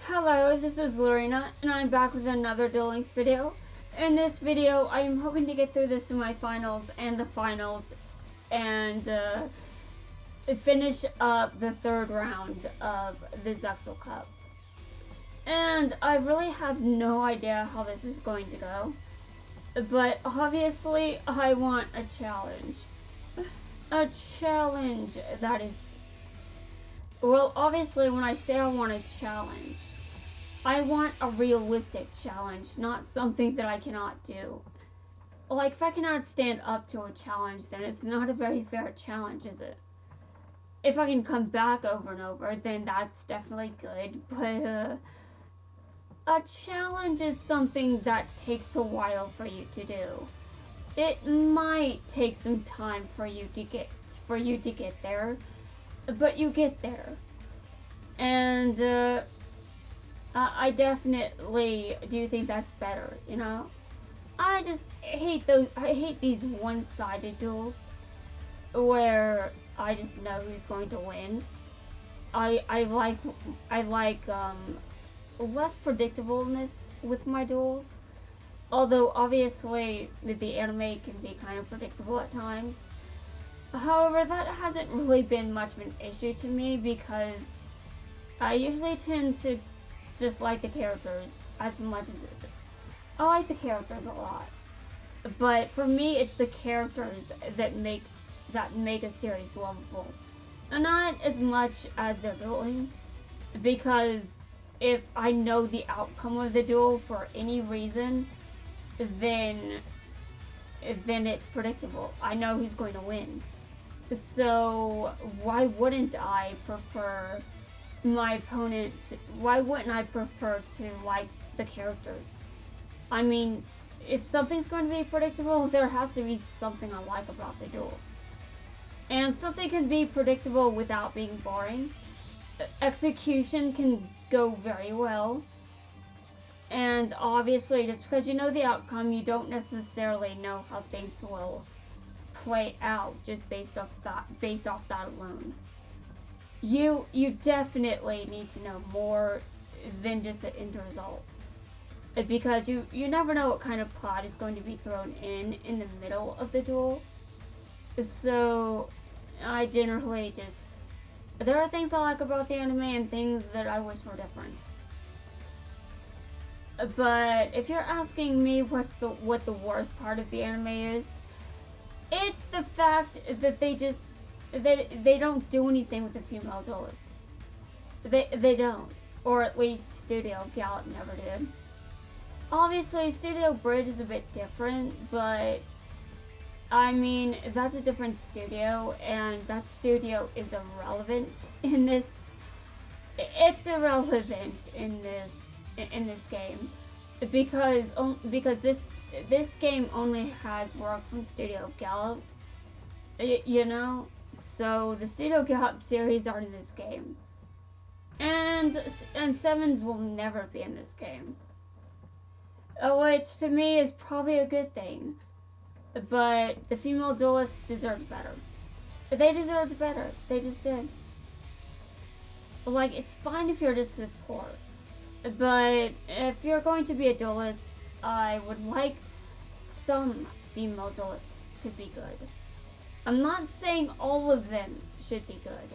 Hello, this is Lorena, and I'm back with another Duel Links video. In this video, I am hoping to get through the semifinals and the finals, and finish up the third round of the Zexal Cup. And I really have no idea how this is going to go, but obviously I want a challenge. A challenge that is... Well, obviously when I say I want a challenge, I want a realistic challenge, not something that I cannot do. Like, if I cannot stand up to a challenge, then it's not a very fair challenge, is it? If I can come back over and over, then that's definitely good, but a challenge is something that takes a while for you to do. It might take some time for you to get there, but you get there. And I definitely do think that's better, you know? I just hate these one-sided duels where I just know who's going to win. I like less predictableness with my duels. Although obviously the anime can be kind of predictable at times. However, that hasn't really been much of an issue to me because I usually tend to just like the characters as much as it. I like the characters a lot, but for me, it's the characters that make a series lovable, and not as much as their dueling. Because if I know the outcome of the duel for any reason, then it's predictable. I know who's going to win. So why wouldn't I prefer my opponent? Why wouldn't I prefer to like the characters? I mean, if something's going to be predictable, there has to be something I like about the duel. And something can be predictable without being boring. Execution can go very well. And obviously, just because you know the outcome, you don't necessarily know how things will play out just based off that alone. You definitely need to know more than just the end result, because you never know what kind of plot is going to be thrown in the middle of the duel. So I generally just, there are things I like about the anime and things that I wish were different. But if you're asking me what the worst part of the anime is, it's the fact that they don't do anything with the female duelists. They don't. Or at least Studio Gallop never did. Obviously, Studio Bridge is a bit different, but I mean, that's a different studio, and that studio is irrelevant in this. It's irrelevant in this game. Because this game only has work from Studio Gallop, you know, so the Studio Gallop series aren't in this game, and Sevens will never be in this game, which to me is probably a good thing. But the female duelists deserved better. They deserved better. They just did. Like, it's fine if you're just support. But if you're going to be a duelist, I would like some female duelists to be good. I'm not saying all of them should be good.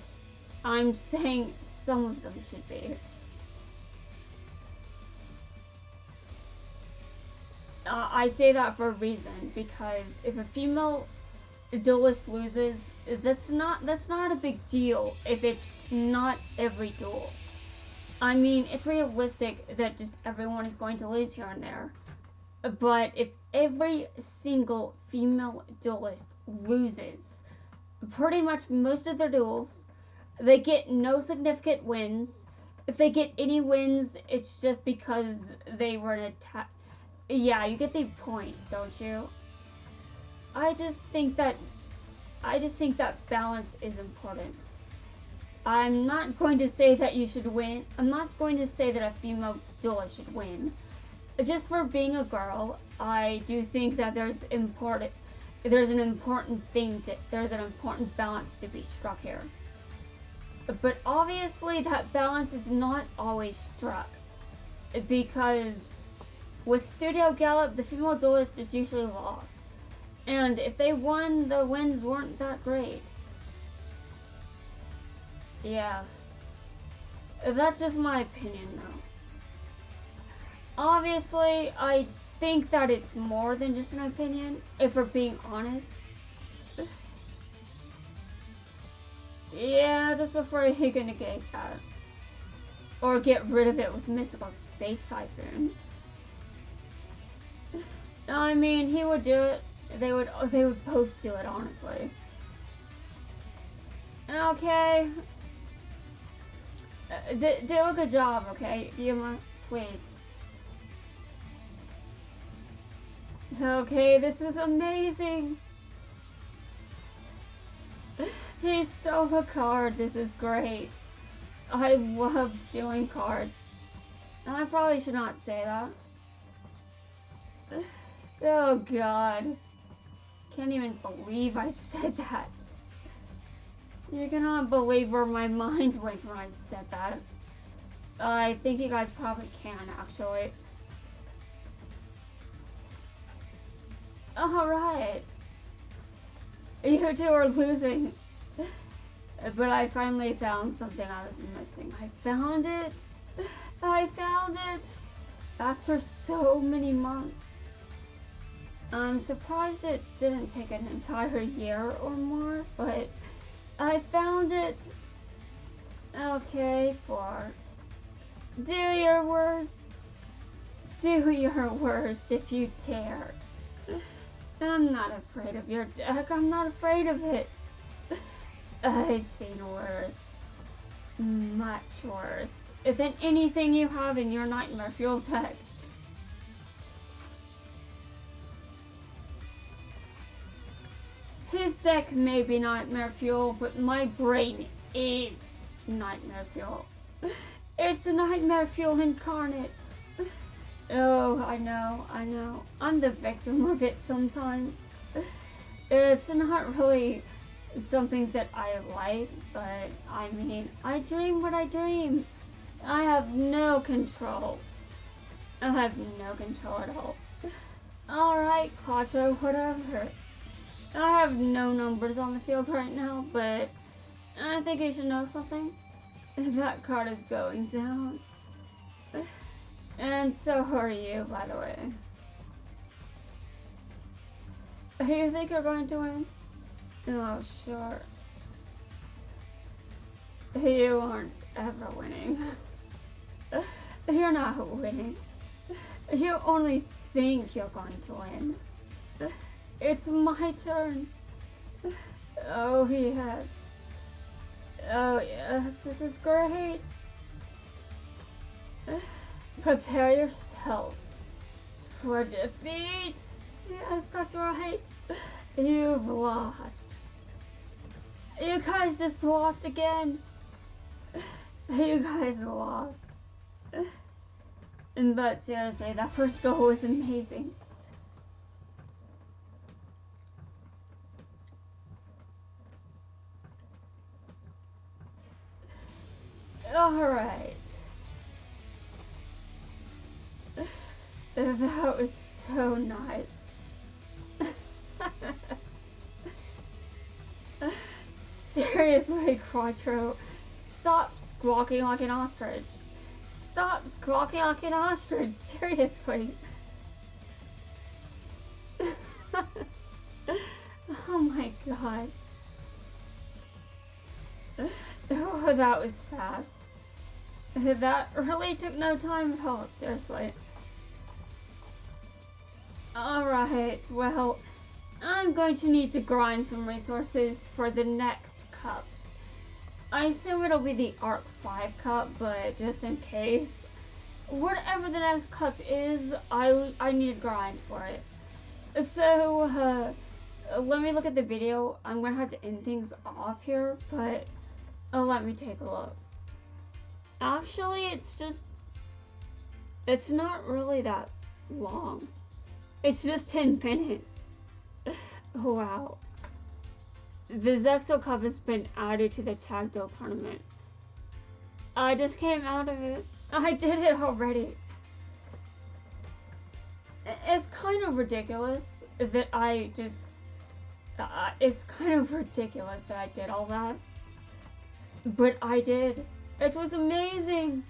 I'm saying some of them should be. I say that for a reason, because if a female duelist loses, that's not a big deal if it's not every duel. I mean, it's realistic that just everyone is going to lose here and there. But if every single female duelist loses pretty much most of their duels, they get no significant wins. If they get any wins, it's just because they were an attack. Yeah, you get the point, don't you? I just think that balance is important. I'm not going to say that you should win. I'm not going to say that a female duelist should win. Just for being a girl, I do think that there's an important balance to be struck here. But obviously that balance is not always struck. because with Studio Gallop, the female duelist is usually lost. And if they won, the wins weren't that great. Yeah. That's just my opinion, though. Obviously, I think that it's more than just an opinion, if we're being honest. Yeah, just before you're gonna negate that. Or get rid of it with Mystical Space Typhoon. I mean, he would do it. They would both do it, honestly. Okay. Do a good job, okay? Yuma, please. Okay, this is amazing. He stole a card. This is great. I love stealing cards. I probably should not say that. Oh god. Can't even believe I said that. You cannot believe where my mind went when I said that. I think you guys probably can, actually. Alright. You two are losing. But I finally found something I was missing. I found it! I found it! After so many months. I'm surprised it didn't take an entire year or more, but I found it! Okay, 4. Do your worst. Do your worst if you dare. I'm not afraid of your deck. I'm not afraid of it. I've seen worse. Much worse than anything you have in your Nightmare Fuel deck. His deck may be Nightmare Fuel, but my brain is Nightmare Fuel. It's Nightmare Fuel incarnate. Oh, I know. I'm the victim of it sometimes. It's not really something that I like, but I mean, I dream what I dream. I have no control. I have no control at all. Alright, Quattro, whatever. I have no numbers on the field right now, but I think you should know something. That card is going down. And so are you, by the way. You think you're going to win? Oh, sure. You aren't ever winning. You're not winning. You only think you're going to win. It's my turn. Oh, yes. Oh, yes, this is great. Prepare yourself for defeat. Yes, that's right. You've lost. You guys just lost again. You guys lost. But seriously, that first goal was amazing. Alright. That was so nice. Seriously, Quattro, stop squawking like an ostrich. Stop squawking like an ostrich, seriously. Oh my god. Oh, that was fast. That really took no time at all, seriously. Alright, well, I'm going to need to grind some resources for the next cup. I assume it'll be the Arc 5 cup, but just in case, whatever the next cup is, I need to grind for it. So, let me look at the video. I'm gonna have to end things off here, but let me take a look. Actually, it's not really that long. It's just 10 minutes. Wow. The Zexo Cup has been added to the Tag Deal tournament. I just came out of it. I did it already. It's kind of ridiculous that I just... it's kind of ridiculous that I did all that. But I did. It was amazing.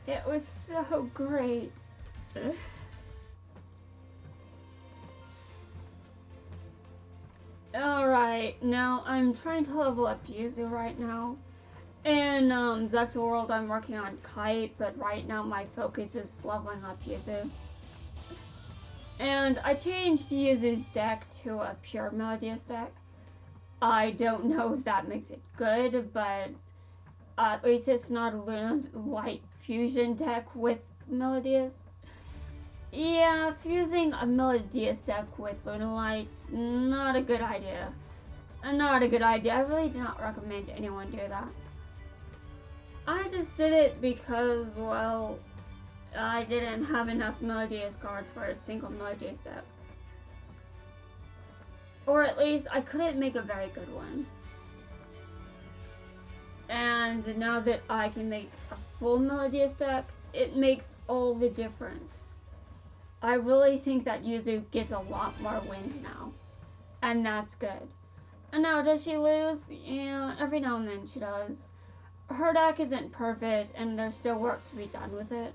It was so great. Alright, now I'm trying to level up Yuzu right now. In Zexa World, I'm working on Kite, but right now my focus is leveling up Yuzu. And I changed Yuzu's deck to a pure Melodious deck. I don't know if that makes it good, but at least it's not a Luna Light fusion deck with Melodious. Yeah, fusing a Melodious deck with Luna Light's not a good idea. Not a good idea. I really do not recommend anyone do that. I just did it because, well, I didn't have enough Melodious cards for a single Melodious deck. Or at least I couldn't make a very good one. And now that I can make a full Melodious deck, it makes all the difference. I really think that Yuzu gets a lot more wins now. And that's good. And now, does she lose? Yeah, every now and then she does. Her deck isn't perfect, and there's still work to be done with it.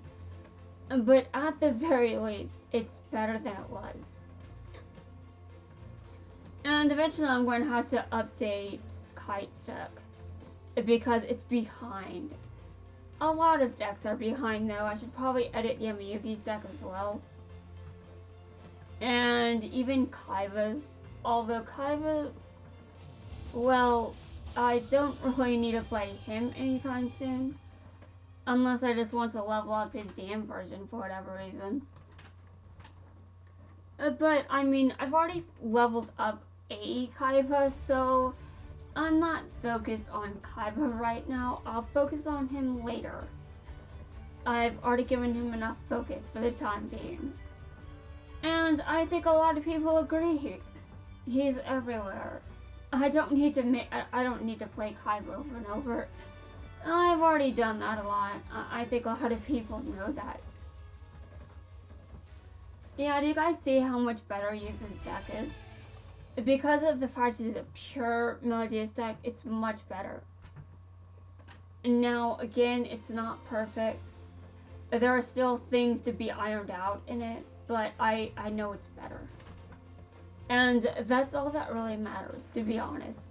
But at the very least, it's better than it was. And eventually I'm going to have to update Kite's deck, because it's behind. A lot of decks are behind though. I should probably edit Yamayuki's deck as well. And even Kaiba's. Although Kaiba, well, I don't really need to play him anytime soon. Unless I just want to level up his DM version for whatever reason. But, I mean, I've already leveled up a Kaiba, so I'm not focused on Kaiba right now. I'll focus on him later. I've already given him enough focus for the time being. And I think a lot of people agree. He's everywhere. I don't need to play Kaiba over and over. I've already done that a lot. I think a lot of people know that. Yeah, do you guys see how much better Yuzu's deck is? Because of the fact it's a pure Melodious deck, it's much better. Now, again, it's not perfect. There are still things to be ironed out in it, but I know it's better. And that's all that really matters, to be honest,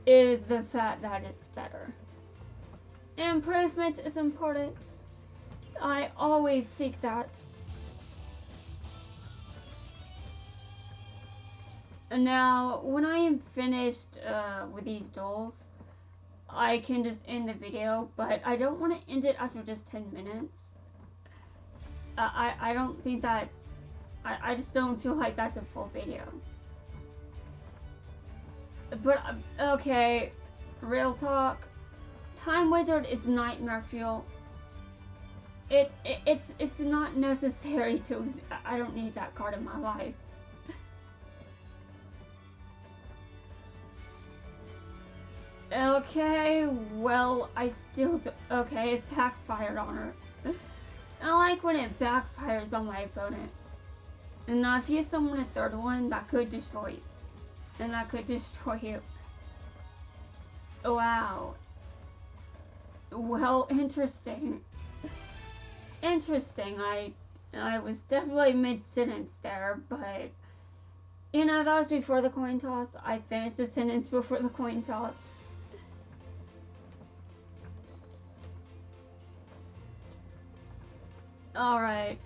is the fact that it's better. Improvement is important. I always seek that. Now, when I am finished with these duels, I can just end the video, but I don't want to end it after just 10 minutes. I don't think that's... I just don't feel like that's a full video. But, okay, real talk. Time Wizard is nightmare fuel. It's not necessary to... I don't need that card in my life. Okay, well, I still do... Okay, it backfired on her. I like when it backfires on my opponent. And now if you summon a third one, that could destroy you. And that could destroy you. Wow. Well, interesting. Interesting. I was definitely mid-sentence there, but... You know, that was before the coin toss. I finished the sentence before the coin toss. Alright.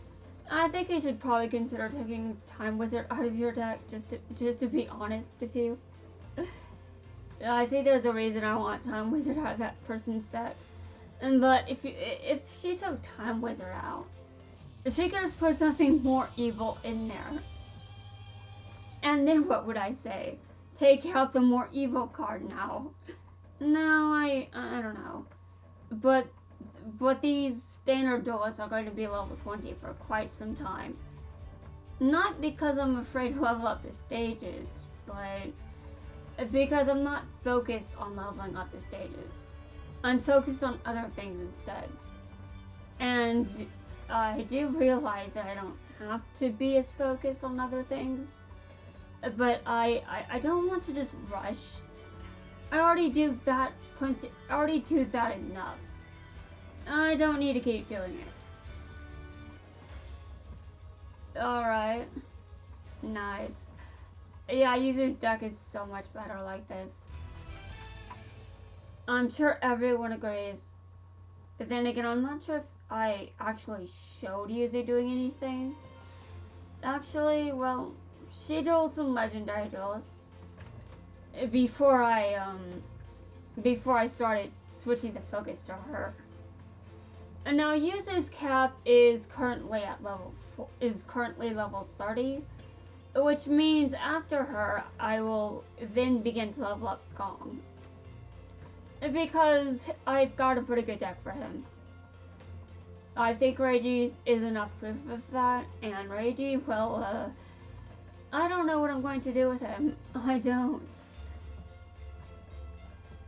I think you should probably consider taking Time Wizard out of your deck, just to be honest with you. I think there's a reason I want Time Wizard out of that person's deck. But if she took Time Wizard out, she could just put something more evil in there. And then what would I say? Take out the more evil card now. No, I don't know. But these standard duelists are going to be level 20 for quite some time. Not because I'm afraid to level up the stages, but because I'm not focused on leveling up the stages. I'm focused on other things instead. And I do realize that I don't have to be as focused on other things, but I don't want to just rush. I already do that plenty. I already do that enough. I don't need to keep doing it. Alright. Nice. Yeah, Yuzu's deck is so much better like this. I'm sure everyone agrees. But then again, I'm not sure if I actually showed Yuzu doing anything. Actually, well, she dueled some legendary duelists before I started switching the focus to her. And now Yuzu's cap is currently level 30, which means after her, I will then begin to level up Gong. Because I've got a pretty good deck for him. I think Reiji is enough proof of that, and Reiji, well, I don't know what I'm going to do with him. I don't.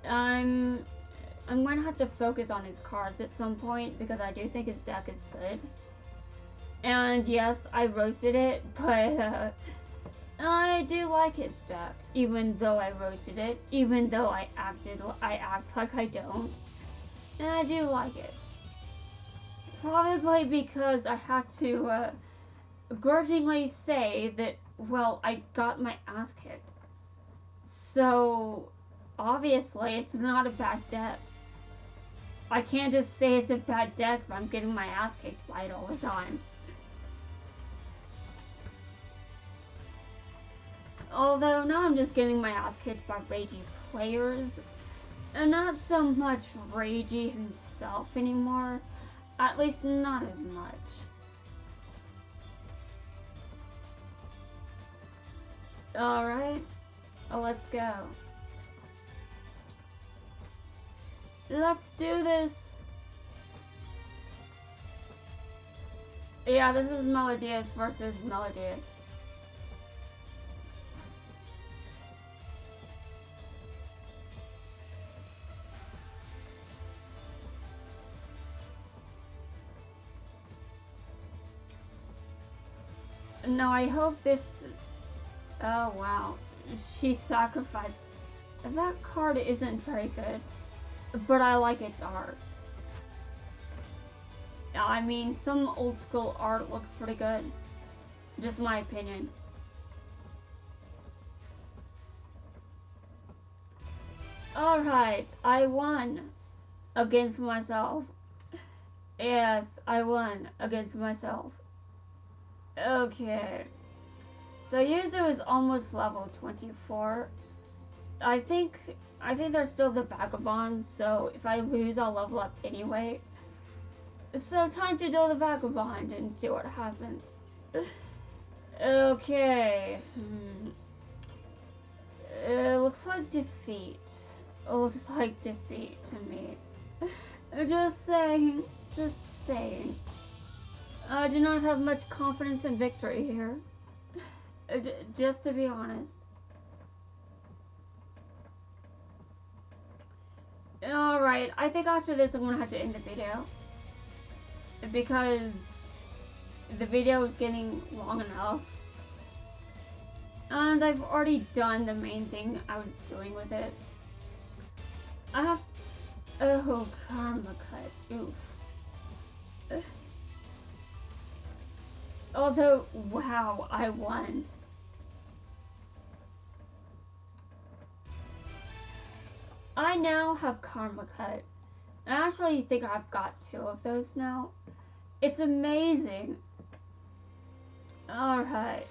I'm going to have to focus on his cards at some point, because I do think his deck is good. And yes, I roasted it, but I do like his deck, even though I roasted it, even though I act like I don't. And I do like it. Probably because I had to grudgingly say that, well, I got my ass kicked. So, obviously, it's not a bad deck. I can't just say it's a bad deck if I'm getting my ass kicked by it all the time. Although now I'm just getting my ass kicked by Reiji players, and not so much Reiji himself anymore. At least not as much. Alright, let's go. Let's do this. Yeah, this is Melodius versus Melodius. No, I hope this... Oh, wow. She sacrificed... That card isn't very good, but I like its art. I mean, some old school art looks pretty good. Just my opinion. Alright, I won against myself. Yes, I won against myself. Okay. So Yuzu is almost level 24. I think there's still the vagabonds, so if I lose, I'll level up anyway. So time to duel the vagabond and see what happens. Okay. It looks like defeat. It looks like defeat to me. Just saying. Just saying. I do not have much confidence in victory here. Just to be honest. Alright, I think after this I'm gonna have to end the video. Because the video is getting long enough. And I've already done the main thing I was doing with it. I have... Oh, karma cut. Oof. Although, wow, I won. I now have karma cut. I actually think I've got 2 of those now. It's amazing. Alright.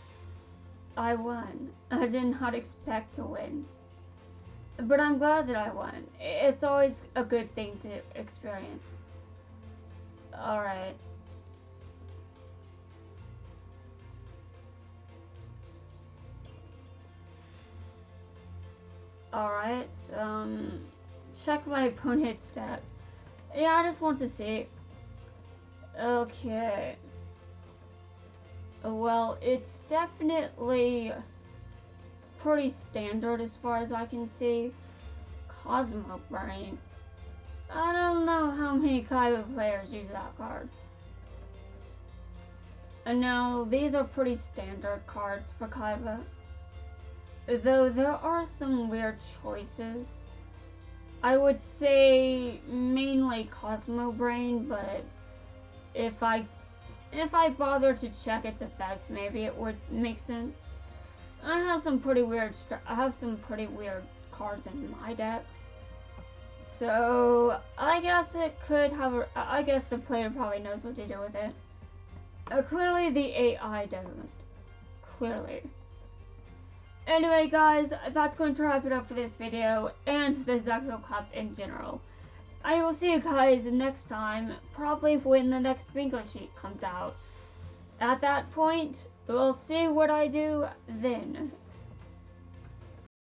I won. I did not expect to win. But I'm glad that I won. It's always a good thing to experience. Alright. Alright, check my opponent's stat. Yeah, I just want to see. Okay. Well, it's definitely pretty standard as far as I can see. Cosmo Brain. I don't know how many Kaiba players use that card. And now, these are pretty standard cards for Kaiba. Though there are some weird choices. I would say mainly Cosmo Brain, but if I bother to check its effects, maybe it would make sense. I have some pretty weird cards in my decks. So, I guess it could have I guess the player probably knows what to do with it. Clearly the AI doesn't. Clearly. Anyway guys, that's going to wrap it up for this video and the Zexal Cup in general. I will see you guys next time, probably when the next bingo sheet comes out. At that point, we'll see what I do then.